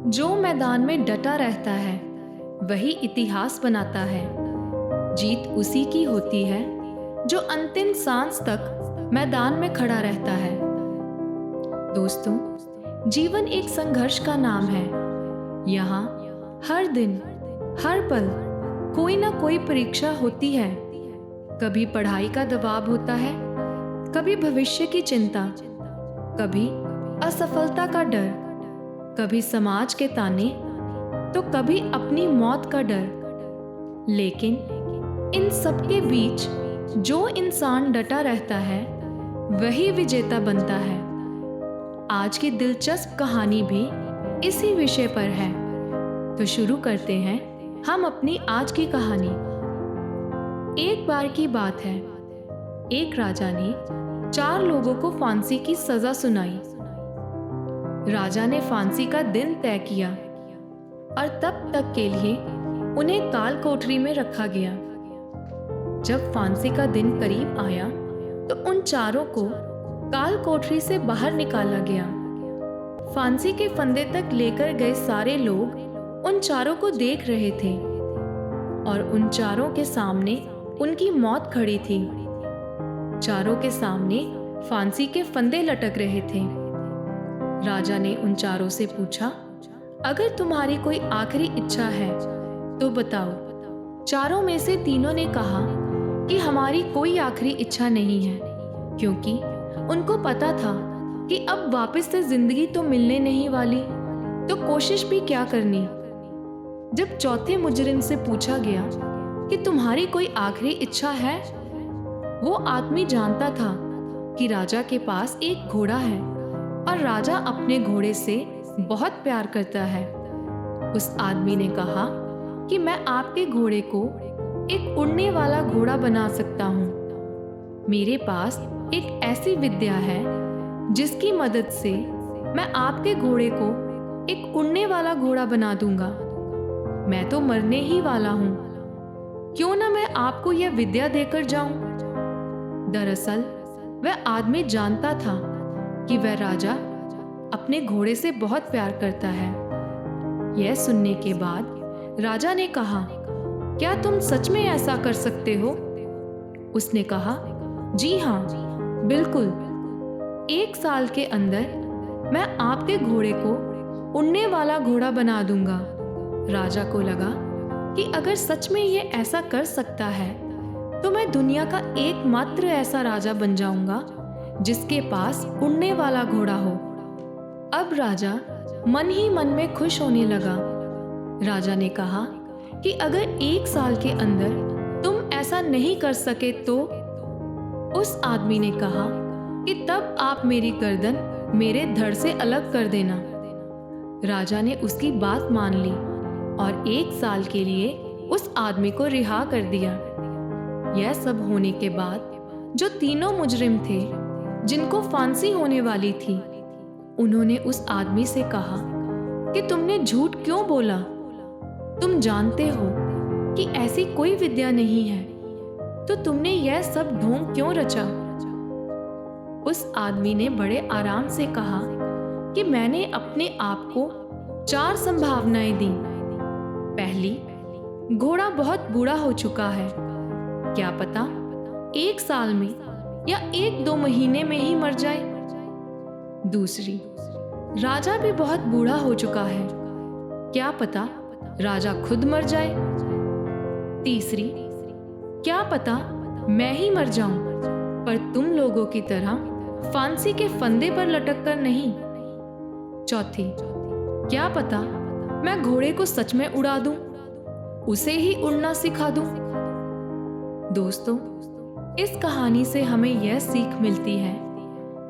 जो मैदान में डटा रहता है वही इतिहास बनाता है। जीत उसी की होती है जो अंतिम सांस तक मैदान में खड़ा रहता है। दोस्तों, जीवन एक संघर्ष का नाम है। यहाँ हर दिन, हर पल कोई ना कोई परीक्षा होती है। कभी पढ़ाई का दबाव होता है, कभी भविष्य की चिंता, कभी असफलता का डर, कभी समाज के ताने, तो कभी अपनी मौत का डर। लेकिन इन सब के बीच जो इंसान डटा रहता है वही विजेता बनता है। आज की दिलचस्प कहानी भी इसी विषय पर है। तो शुरू करते हैं हम अपनी आज की कहानी। एक बार की बात है, एक राजा ने 4 लोगों को फांसी की सजा सुनाई। राजा ने फांसी का दिन तय किया और तब तक के लिए उन्हें काल कोठरी में रखा गया। जब फांसी का दिन करीब आया तो उन चारों को काल कोठरी से बाहर निकाला गया। फांसी के फंदे तक लेकर गए सारे लोग उन चारों को देख रहे थे और उन चारों के सामने उनकी मौत खड़ी थी। चारों के सामने फांसी के फंदे लटक रहे थे। राजा ने उन चारों से पूछा, अगर तुम्हारी कोई आखिरी इच्छा है तो बताओ। चारों में से तीनों ने कहा कि हमारी कोई आखिरी इच्छा नहीं है, क्योंकि उनको पता था कि अब वापस से जिंदगी तो मिलने नहीं वाली, तो कोशिश भी क्या करनी। जब चौथे मुजरिम से पूछा गया कि तुम्हारी कोई आखिरी इच्छा है, वो आदमी जानता था कि राजा के पास एक घोड़ा है और राजा अपने घोड़े से बहुत प्यार करता है। उस आदमी ने कहा कि मैं आपके घोड़े को एक उड़ने वाला घोड़ा बना सकता हूँ। मेरे पास एक ऐसी विद्या है जिसकी मदद से मैं आपके घोड़े को एक उड़ने वाला घोड़ा बना दूंगा। मैं तो मरने ही वाला हूँ, क्यों ना मैं आपको यह विद्या देकर जाऊं। दरअसल वह आदमी जानता था कि वह राजा अपने घोड़े से बहुत प्यार करता है। यह सुनने के बाद राजा ने कहा, क्या तुम सच में ऐसा कर सकते हो? उसने कहा, जी हाँ, बिल्कुल। 1 साल के अंदर मैं आपके घोड़े को उड़ने वाला घोड़ा बना दूंगा। राजा को लगा कि अगर सच में ये ऐसा कर सकता है तो मैं दुनिया का एकमात्र ऐसा राजा बन जाऊंगा जिसके पास उड़ने वाला घोड़ा हो। अब राजा मन ही मन में खुश होने लगा। राजा ने कहा कि अगर 1 साल के अंदर तुम ऐसा नहीं कर सके तो? उस आदमी ने कहा कि तब आप मेरी गर्दन मेरे धड़ से अलग कर देना। राजा ने उसकी बात मान ली और 1 साल के लिए उस आदमी को रिहा कर दिया। यह सब होने के बाद जो तीनों मुजरिम थे जिनको फांसी होने वाली थी, उन्होंने उस आदमी से कहा कि तुमने झूठ क्यों बोला? तुम जानते हो कि ऐसी कोई विद्या नहीं है, तो तुमने यह सब ढोंग क्यों रचा? उस आदमी ने बड़े आराम से कहा कि मैंने अपने आप को 4 संभावनाएं दी। पहली, घोड़ा बहुत बूढ़ा हो चुका है, क्या पता 1 साल में या 1-2 महीने में ही मर जाए। दूसरी, राजा भी बहुत बूढ़ा हो चुका है, क्या पता राजा खुद मर जाए। तीसरी, क्या पता मैं ही मर जाऊं, पर तुम लोगों की तरह फांसी के फंदे पर लटक कर नहीं। चौथी, क्या पता मैं घोड़े को सच में उड़ा दूं, उसे ही उड़ना सिखा दूं। दोस्तों, इस कहानी से हमें यह सीख मिलती है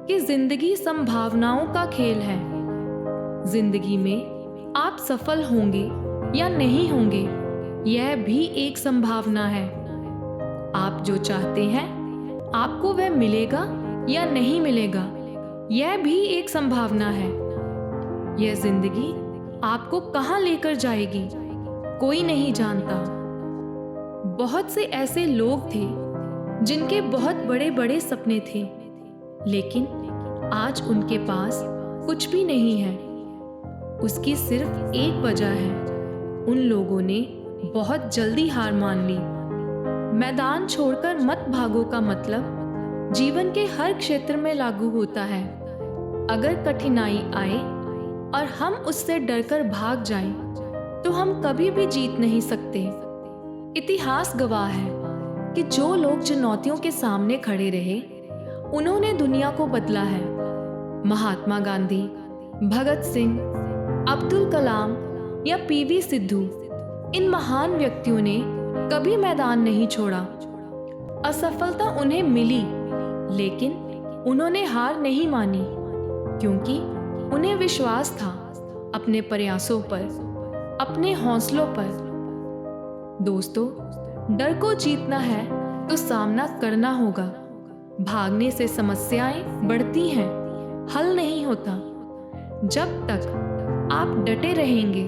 कि जिंदगी संभावनाओं का खेल है। जिंदगी में आप सफल होंगे या नहीं होंगे, यह भी एक संभावना है। आप जो चाहते हैं आपको वह मिलेगा या नहीं मिलेगा, यह भी एक संभावना है। यह जिंदगी आपको कहां लेकर जाएगी कोई नहीं जानता। बहुत से ऐसे लोग थे जिनके बहुत बड़े बड़े सपने थे, लेकिन आज उनके पास कुछ भी नहीं है। उसकी सिर्फ एक वजह है, उन लोगों ने बहुत जल्दी हार मान ली। मैदान छोड़कर मत भागो का मतलब जीवन के हर क्षेत्र में लागू होता है। अगर कठिनाई आए और हम उससे डरकर भाग जाएं, तो हम कभी भी जीत नहीं सकते। इतिहास गवाह है कि जो लोग चुनौतियों के सामने खड़े रहे, उन्होंने दुनिया को बदला है। महात्मा गांधी, भगत सिंह, अब्दुल कलाम या पीवी सिद्धू, इन महान व्यक्तियों ने कभी मैदान नहीं छोड़ा। असफलता उन्हें मिली, लेकिन उन्होंने हार नहीं मानी, क्योंकि उन्हें विश्वास था अपने प्रयासों पर, अपने हौसलों पर। दोस्तों, डर को जीतना है तो सामना करना होगा। भागने से समस्याएं बढ़ती हैं, हल नहीं होता। जब तक आप डटे रहेंगे,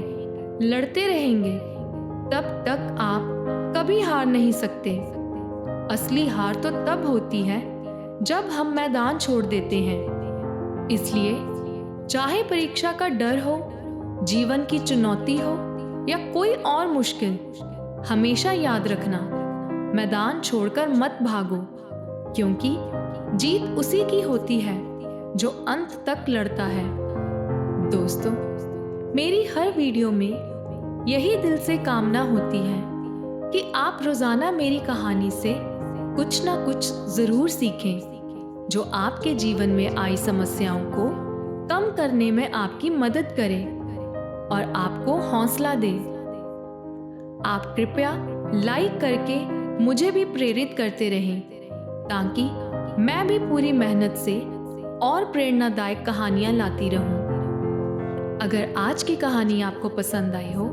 लड़ते रहेंगे, तब तक आप कभी हार नहीं सकते। असली हार तो तब होती है जब हम मैदान छोड़ देते हैं। इसलिए चाहे परीक्षा का डर हो, जीवन की चुनौती हो या कोई और मुश्किल, हमेशा याद रखना, मैदान छोड़कर मत भागो, क्योंकि जीत उसी की होती है जो अंत तक लड़ता है। दोस्तों, मेरी हर वीडियो में यही दिल से कामना होती है कि आप रोजाना मेरी कहानी से कुछ ना कुछ जरूर सीखें, जो आपके जीवन में आई समस्याओं को कम करने में आपकी मदद करे और आपको हौसला दे। आप कृपया लाइक करके मुझे भी प्रेरित करते रहें, ताकि मैं भी पूरी मेहनत से और प्रेरणादायक कहानियां लाती रहूं। अगर आज की कहानी आपको पसंद आई हो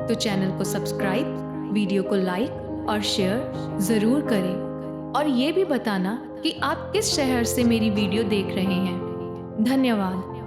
तो चैनल को सब्सक्राइब, वीडियो को लाइक और शेयर जरूर करें, और ये भी बताना कि आप किस शहर से मेरी वीडियो देख रहे हैं। धन्यवाद।